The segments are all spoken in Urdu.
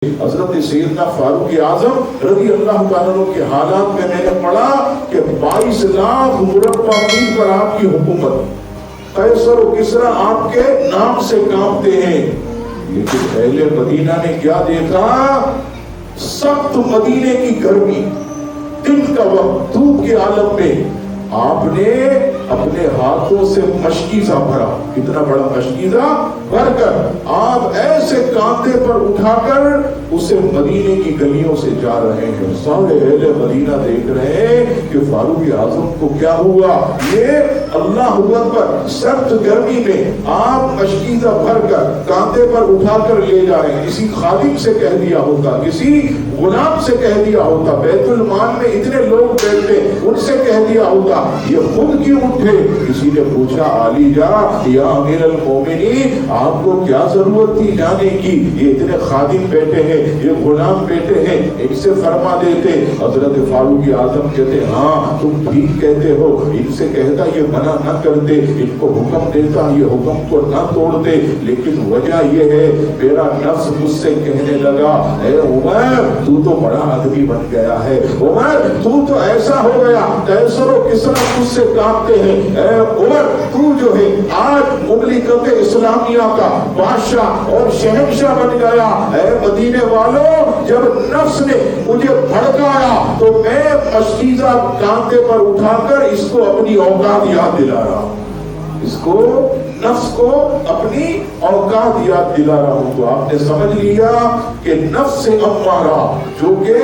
حضرت سیدنا فاروق اعظم رضی اللہ تعالیٰ کے حالات میں میں نے پڑھا کہ 22 لاکھ مربع میل پر آپ کی حکومت، قیصر و کسریٰ آپ کے نام سے کانپتے ہیں، لیکن اہل مدینہ نے کیا دیکھا؟ سخت مدینے کی گرمی، دن کا وقت، دھوپ کے عالم میں آپ نے اپنے ہاتھوں سے مشکیزہ بھرا، کتنا بڑا مشکیزہ بھر کر آپ ایسے کاندھے پر اٹھا کر اسے مدینے کی گلیوں سے جا رہے ہیں۔ سارے اہل مدینہ دیکھ رہے ہیں کہ فاروق اعظم کو کیا ہوا، یہ اللہ اکبر سخت گرمی میں آپ مشکیزہ بھر کر کاندھے پر اٹھا کر لے جا رہے ہیں۔ کسی خادم سے کہہ دیا ہوتا، کسی غلام سے کہہ دیا ہوتا، بیت المال میں اتنے لوگ بیٹھتے ان سے کہہ دیا ہوتا، یہ خود کیوں اٹھے؟ کسی نے پوچھا علی جا یا امیر المومنین آپ کو کیا ضرورت تھی جانے کی، یہ اتنے خادم بیٹھے ہیں، یہ غلام بیٹھے ہیں، ان سے فرما دیتے۔ حضرت فاروق اعظم کہتے ہاں تم ٹھیک کہتے ہو، ان سے کہتا یہ منع نہ کرتے، ان کو حکم دیتا یہ حکم کو نہ توڑتے، لیکن وجہ یہ ہے میرا نفس مجھ سے کہنے لگا اے عمر تو تو بڑا آدمی بن گیا ہے، عمر تو ایسا ہو گیا، قیصر و کسریٰ مجھ سے کانپتے ہیں، اے عمر تو جو ہے آج مملکت اسلامیہ کا بادشاہ اور شہنشاہ بن گیا۔ اے مدینے والوں جب نفس نے مجھے بھڑکایا تو میں مشکیزہ کاندھے پر اٹھا کر اس کو اپنی اوقات یاد دلا رہا ہوں، اس کو نفس کو اپنی اوقات یاد دلا رہا ہوں۔ تو آپ نے سمجھ لیا کہ نفس امارہ جو کہ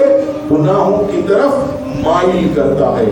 گناہوں کی طرف مائل کرتا ہے۔